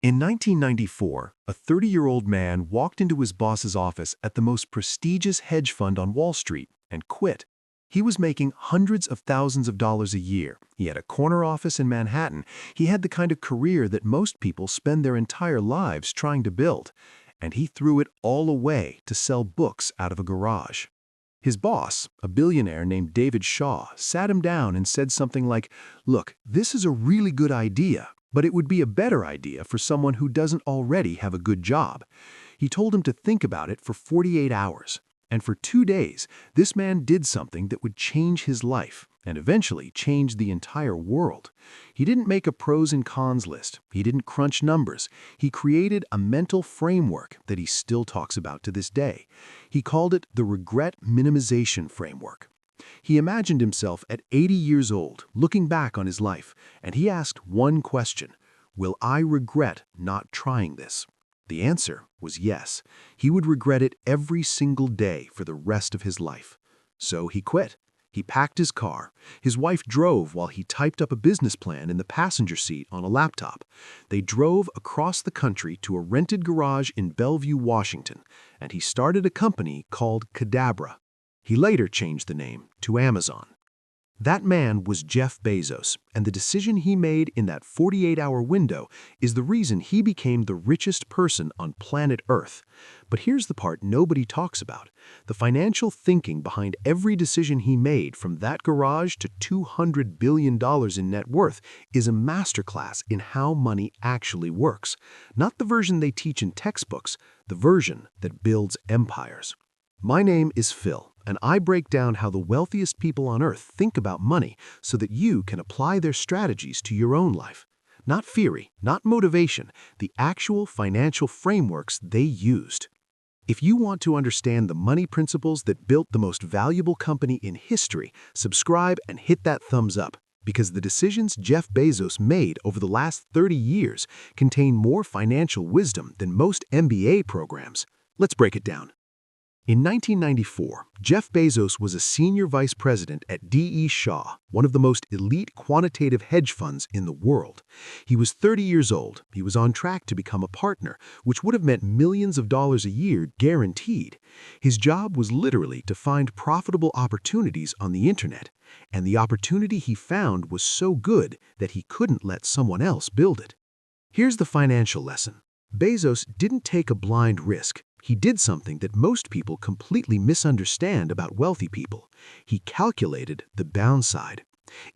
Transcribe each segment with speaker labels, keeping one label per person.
Speaker 1: In 1994, a 30-year-old man walked into his boss's office at the most prestigious hedge fund on Wall Street and quit. He was making hundreds of thousands of dollars a year. He had a corner office in Manhattan. He had the kind of career that most people spend their entire lives trying to build. And he threw it all away to sell books out of a garage. His boss, a billionaire named David Shaw, sat him down and said something like, "Look, this is a really good idea, but it would be a better idea for someone who doesn't already have a good job." He told him to think about it for 48 hours. And for 2 days, this man did something that would change his life and eventually change the entire world. He didn't make a pros and cons list. He didn't crunch numbers. He created a mental framework that he still talks about to this day. He called it the regret minimization framework. He imagined himself at 80 years old, looking back on his life, and he asked one question: will I regret not trying this? The answer was yes. He would regret it every single day for the rest of his life. So he quit. He packed his car. His wife drove while he typed up a business plan in the passenger seat on a laptop. They drove across the country to a rented garage in Bellevue, Washington, and he started a company called Cadabra. He later changed the name to Amazon. That man was Jeff Bezos, and the decision he made in that 48-hour window is the reason he became the richest person on planet Earth. But here's the part nobody talks about. The financial thinking behind every decision he made, from that garage to $200 billion in net worth, is a masterclass in how money actually works. Not the version they teach in textbooks, the version that builds empires. My name is Phil, and I break down how the wealthiest people on Earth think about money so that you can apply their strategies to your own life. Not theory, not motivation, the actual financial frameworks they used. If you want to understand the money principles that built the most valuable company in history, subscribe and hit that thumbs up, because the decisions Jeff Bezos made over the last 30 years contain more financial wisdom than most MBA programs. Let's break it down. In 1994, Jeff Bezos was a senior vice president at D.E. Shaw, one of the most elite quantitative hedge funds in the world. He was 30 years old. He was on track to become a partner, which would have meant millions of dollars a year guaranteed. His job was literally to find profitable opportunities on the internet, and the opportunity he found was so good that he couldn't let someone else build it. Here's the financial lesson. Bezos didn't take a blind risk. He did something that most people completely misunderstand about wealthy people. He calculated the downside.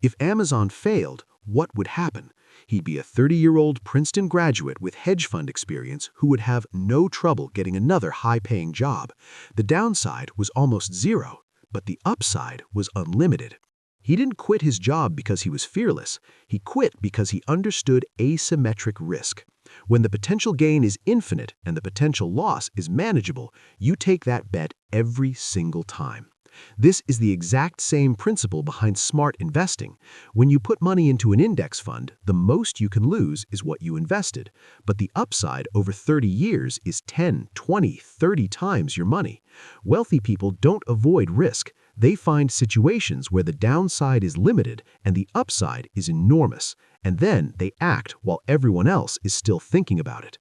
Speaker 1: If Amazon failed, what would happen? He'd be a 30-year-old Princeton graduate with hedge fund experience who would have no trouble getting another high-paying job. The downside was almost zero, but the upside was unlimited. He didn't quit his job because he was fearless. He quit because he understood asymmetric risk. When the potential gain is infinite and the potential loss is manageable, you take that bet every single time. This is the exact same principle behind smart investing. When you put money into an index fund, the most you can lose is what you invested, but the upside over 30 years is 10, 20, 30 times your money. Wealthy people don't avoid risk. They find situations where the downside is limited and the upside is enormous, and then they act while everyone else is still thinking about it.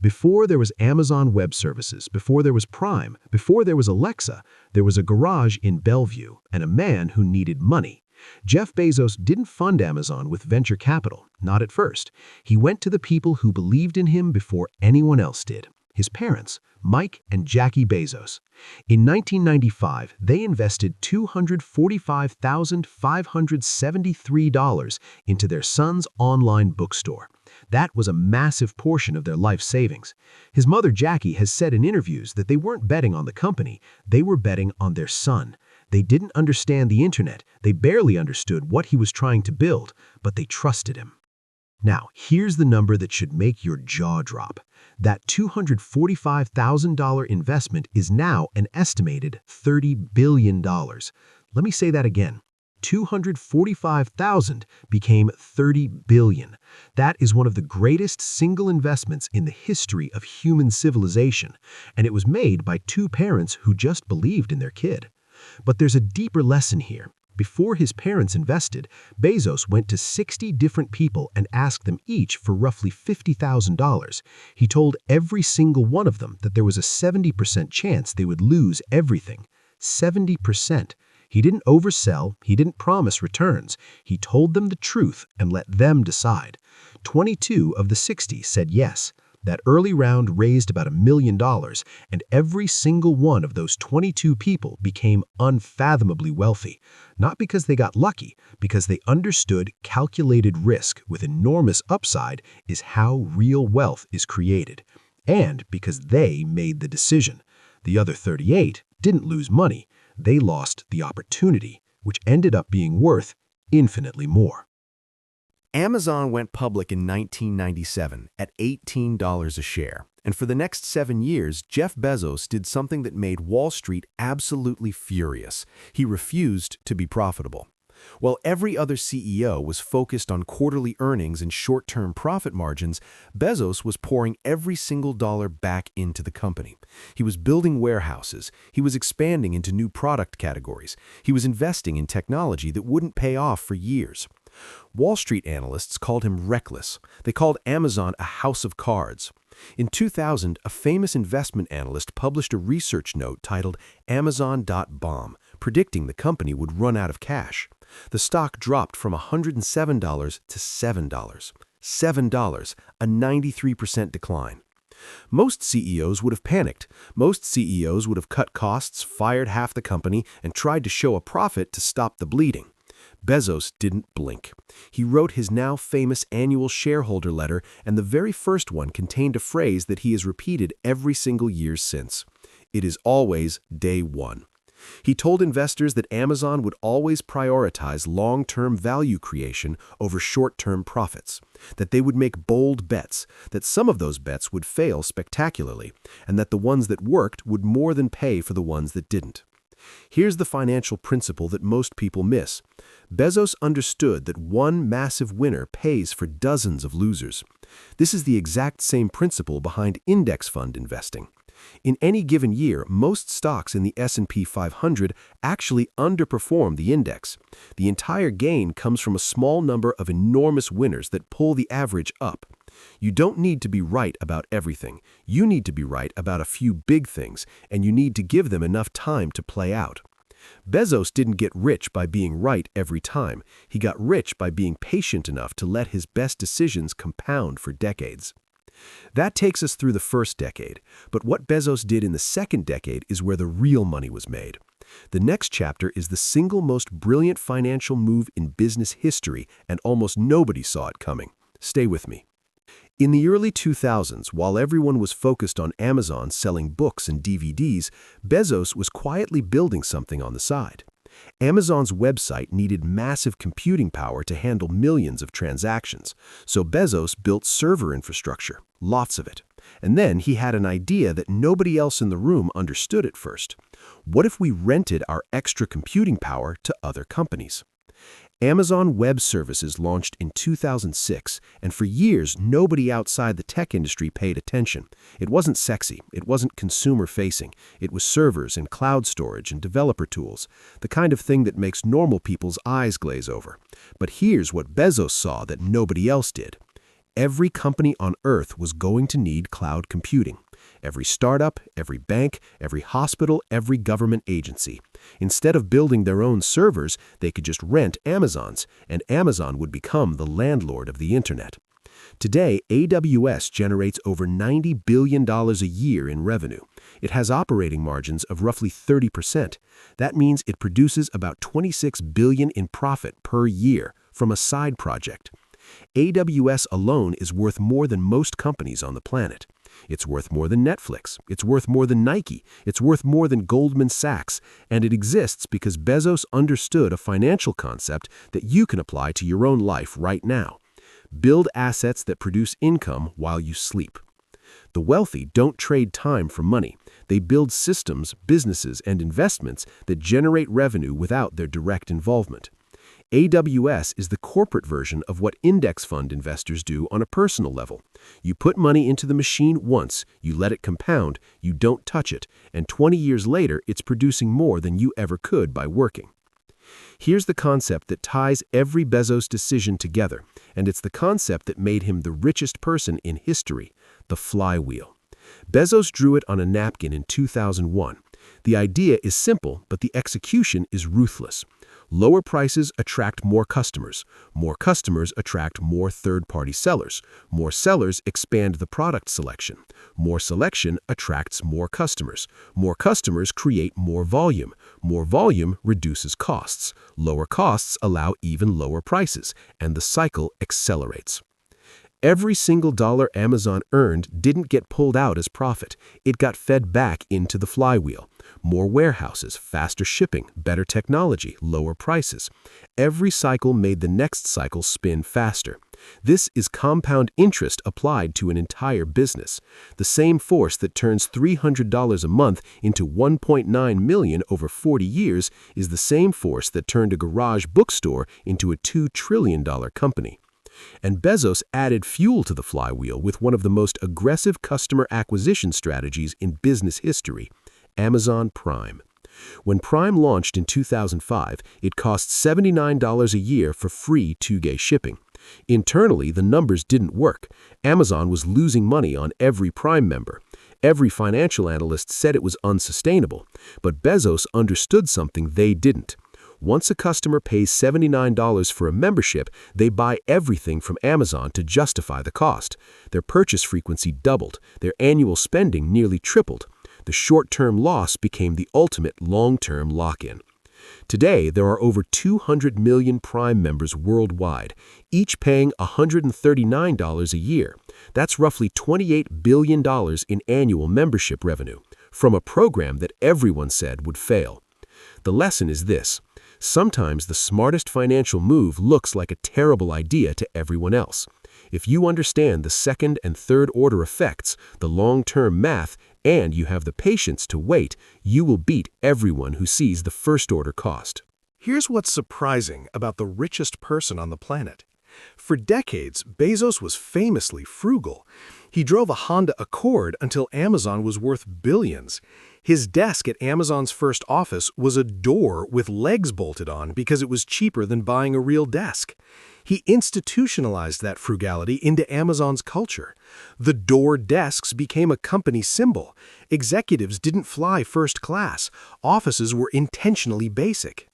Speaker 1: Before there was Amazon Web Services, before there was Prime, before there was Alexa, there was a garage in Bellevue and a man who needed money. Jeff Bezos didn't fund Amazon with venture capital, not at first. He went to the people who believed in him before anyone else did. His parents, Mike and Jackie Bezos. In 1995, they invested $245,573 into their son's online bookstore. That was a massive portion of their life savings. His mother, Jackie, has said in interviews that they weren't betting on the company, they were betting on their son. They didn't understand the internet, they barely understood what he was trying to build, but they trusted him. Now, here's the number that should make your jaw drop. That $245,000 investment is now an estimated $30 billion. Let me say that again. 245,000 became 30 billion. That is one of the greatest single investments in the history of human civilization, and it was made by two parents who just believed in their kid. But there's a deeper lesson here.
Speaker 2: Before his parents invested, Bezos went to 60 different people and asked them each for roughly $50,000. He told every single one of them that there was a 70% chance they would lose everything. 70%. He didn't oversell, he didn't promise returns. He told them the truth and let them decide. 22 of the 60 said yes. That early round raised about $1 million, and every single one of those 22 people became unfathomably wealthy. Not because they got lucky, because they understood calculated risk with enormous upside is how real wealth is created. And because they made the decision. The other 38 didn't lose money. They lost the opportunity, which ended up being worth infinitely more.
Speaker 3: Amazon went public in 1997 at $18 a share, and for the next 7 years, Jeff Bezos did something that made Wall Street absolutely furious. He refused to be profitable. While every other CEO was focused on quarterly earnings and short-term profit margins, Bezos was pouring every single dollar back into the company. He was building warehouses, he was expanding into new product categories, he was investing in technology that wouldn't pay off for years. Wall Street analysts called him reckless. They called Amazon a house of cards. In 2000, a famous investment analyst published a research note titled Amazon.bomb, predicting the company would run out of cash. The stock dropped from $107 to $7. $7, a 93% decline. Most CEOs would have panicked. Most CEOs would have cut costs, fired half the company, and tried to show a profit to stop the bleeding. Bezos didn't blink. He wrote his now famous annual shareholder letter, and the very first one contained a phrase that he has repeated every single year since. It is always day one. He told investors that Amazon would always prioritize long-term value creation over short-term profits, that they would make bold bets, that some of those bets would fail spectacularly, and that the ones that worked would more than pay for the ones that didn't. Here's the financial principle that most people miss. Bezos understood that one massive winner pays for dozens of losers. This is the exact same principle behind index fund investing. In any given year, most stocks in the S&P 500 actually underperform the index. The entire gain comes from a small number of enormous winners that pull the average up. You don't need to be right about everything. You need to be right about a few big things, and you need to give them enough time to play out. Bezos didn't get rich by being right every time. He got rich by being patient enough to let his best decisions compound for decades. That takes us through the first decade, but what Bezos did in the second decade is where the real money was made. The next chapter is the single most brilliant financial move in business history, and almost nobody saw it coming. Stay with me. In the early 2000s, while everyone was focused on Amazon selling books and DVDs, Bezos was quietly building something on the side. Amazon's website needed massive computing power to handle millions of transactions, so Bezos built server infrastructure, lots of it. And then he had an idea that nobody else in the room understood at first. What if we rented our extra computing power to other companies? Amazon Web Services launched in 2006, and for years nobody outside the tech industry paid attention. It wasn't sexy, it wasn't consumer-facing, it was servers and cloud storage and developer tools, the kind of thing that makes normal people's eyes glaze over. But here's what Bezos saw that nobody else did. Every company on Earth was going to need cloud computing. Every startup, every bank, every hospital, every government agency. Instead of building their own servers, they could just rent Amazon's, and Amazon would become the landlord of the internet. Today, AWS generates over $90 billion a year in revenue. It has operating margins of roughly 30%. That means it produces about $26 billion in profit per year from a side project. AWS alone is worth more than most companies on the planet. It's worth more than Netflix. It's worth more than Nike. It's worth more than Goldman Sachs. And it exists because Bezos understood a financial concept that you can apply to your own life right now. Build assets that produce income while you sleep. The wealthy don't trade time for money. They build systems, businesses, and investments that generate revenue without their direct involvement. AWS is the corporate version of what index fund investors do on a personal level. You put money into the machine once, you let it compound, you don't touch it, and 20 years later it's producing more than you ever could by working.
Speaker 2: Here's the concept that ties every Bezos decision together, and it's the concept that made him the richest person in history, the flywheel. Bezos drew it on a napkin in 2001. The idea is simple, but the execution is ruthless. Lower prices attract more customers. More customers attract more third-party sellers. More sellers expand the product selection. More selection attracts more customers. More customers create more volume. More volume reduces costs. Lower costs allow even lower prices, and the cycle accelerates. Every single dollar Amazon earned didn't get pulled out as profit. It got fed back into the flywheel. More warehouses, faster shipping, better technology, lower prices. Every cycle made the next cycle spin faster. This is compound interest applied to an entire business. The same force that turns $300 a month into $1.9 million over 40 years is the same force that turned a garage bookstore into a $2 trillion company. And Bezos added fuel to the flywheel with one of the most aggressive customer acquisition strategies in business history, Amazon Prime. When Prime launched in 2005, it cost $79 a year for free 2-day shipping. Internally, the numbers didn't work. Amazon was losing money on every Prime member. Every financial analyst said it was unsustainable, but Bezos understood something they didn't. Once a customer pays $79 for a membership, they buy everything from Amazon to justify the cost. Their purchase frequency doubled. Their annual spending nearly tripled. The short-term loss became the ultimate long-term lock-in. Today, there are over 200 million Prime members worldwide, each paying $139 a year. That's roughly $28 billion in annual membership revenue, from a program that everyone said would fail. The lesson is this. Sometimes the smartest financial move looks like a terrible idea to everyone else. If you understand the second and third order effects, the long-term math, and you have the patience to wait, you will beat everyone who sees the first order cost.
Speaker 1: Here's what's surprising about the richest person on the planet. For decades, Bezos was famously frugal. He drove a Honda Accord until Amazon was worth billions. His desk at Amazon's first office was a door with legs bolted on because it was cheaper than buying a real desk. He institutionalized that frugality into Amazon's culture. The door desks became a company symbol. Executives didn't fly first class. Offices were intentionally basic.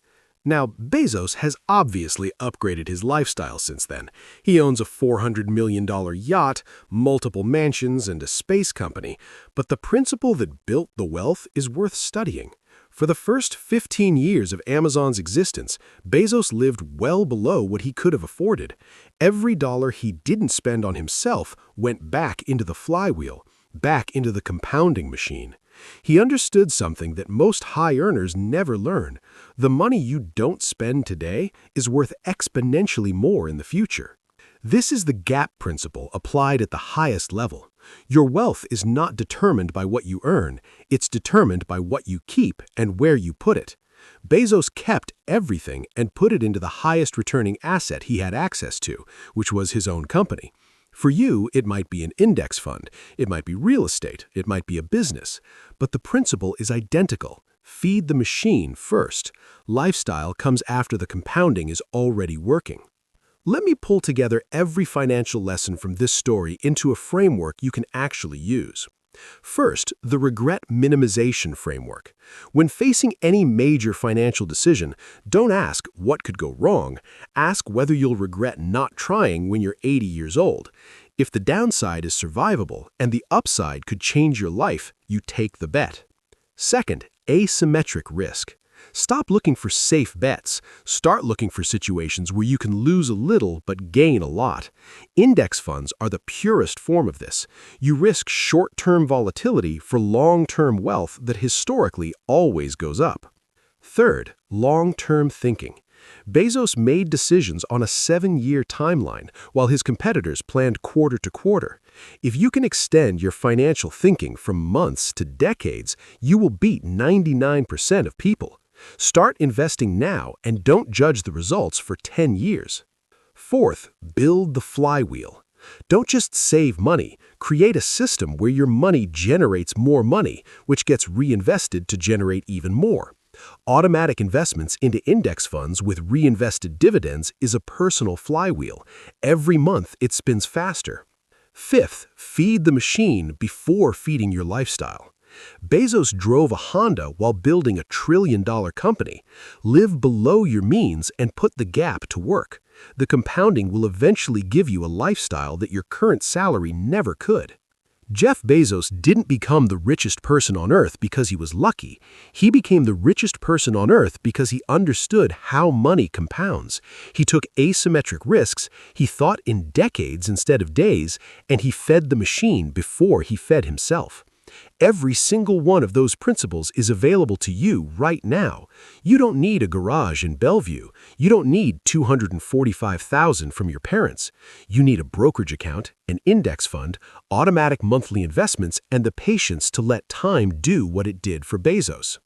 Speaker 1: Now, Bezos has obviously upgraded his lifestyle since then. He owns a $400 million yacht, multiple mansions, and a space company. But the principle that built the wealth is worth studying. For the first 15 years of Amazon's existence, Bezos lived well below what he could have afforded. Every dollar he didn't spend on himself went back into the flywheel, back into the compounding machine. He understood something that most high earners never learn. The money you don't spend today is worth exponentially more in the future. This is the gap principle applied at the highest level. Your wealth is not determined by what you earn. It's determined by what you keep and where you put it. Bezos kept everything and put it into the highest returning asset he had access to, which was his own company. For you, it might be an index fund, it might be real estate, it might be a business. But the principle is identical. Feed the machine first. Lifestyle comes after the compounding is already working. Let me pull together every financial lesson from this story into a framework you can actually use. First, the regret minimization framework. When facing any major financial decision, don't ask what could go wrong. Ask whether you'll regret not trying when you're 80 years old. If the downside is survivable and the upside could change your life, you take the bet. Second, asymmetric risk. Stop looking for safe bets. Start looking for situations where you can lose a little but gain a lot. Index funds are the purest form of this. You risk short-term volatility for long-term wealth that historically always goes up. Third, long-term thinking. Bezos made decisions on a 7-year timeline, while his competitors planned quarter to quarter. If you can extend your financial thinking from months to decades, you will beat 99% of people. Start investing now and don't judge the results for 10 years. Fourth, build the flywheel. Don't just save money, create a system where your money generates more money, which gets reinvested to generate even more.
Speaker 2: Automatic investments into index funds with reinvested dividends is a personal flywheel. Every month, it spins faster. Fifth, feed the machine before feeding your lifestyle. Bezos drove a Honda while building a trillion-dollar company. Live below your means and put the gap to work. The compounding will eventually give you a lifestyle that your current salary never could. Jeff Bezos didn't become the richest person on Earth because he was lucky. He became the richest person on Earth because he understood how money compounds. He took asymmetric risks, he thought in decades instead of days, and he fed the machine before he fed himself. Every single one of those principles is available to you right now. You don't need a garage in Bellevue. You don't need $245,000 from your parents. You need a brokerage account, an index fund, automatic monthly investments, and the patience to let time do what it did for Bezos.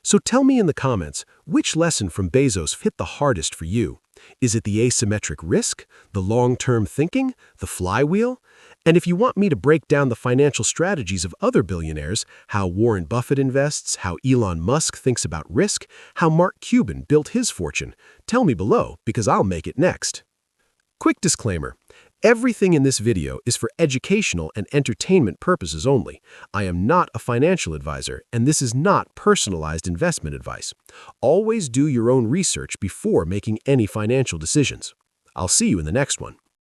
Speaker 2: So tell me in the comments, which lesson from Bezos hit the hardest for you? Is it the asymmetric risk, the long-term thinking, the flywheel? And if you want me to break down the financial strategies of other billionaires, how Warren Buffett invests, how Elon Musk thinks about risk, how Mark Cuban built his fortune, tell me below because I'll make it next. Quick disclaimer. Everything in this video is for educational and entertainment purposes only. I am not a financial advisor, and this is not personalized investment advice. Always do your own research before making any financial decisions. I'll see you in the next one.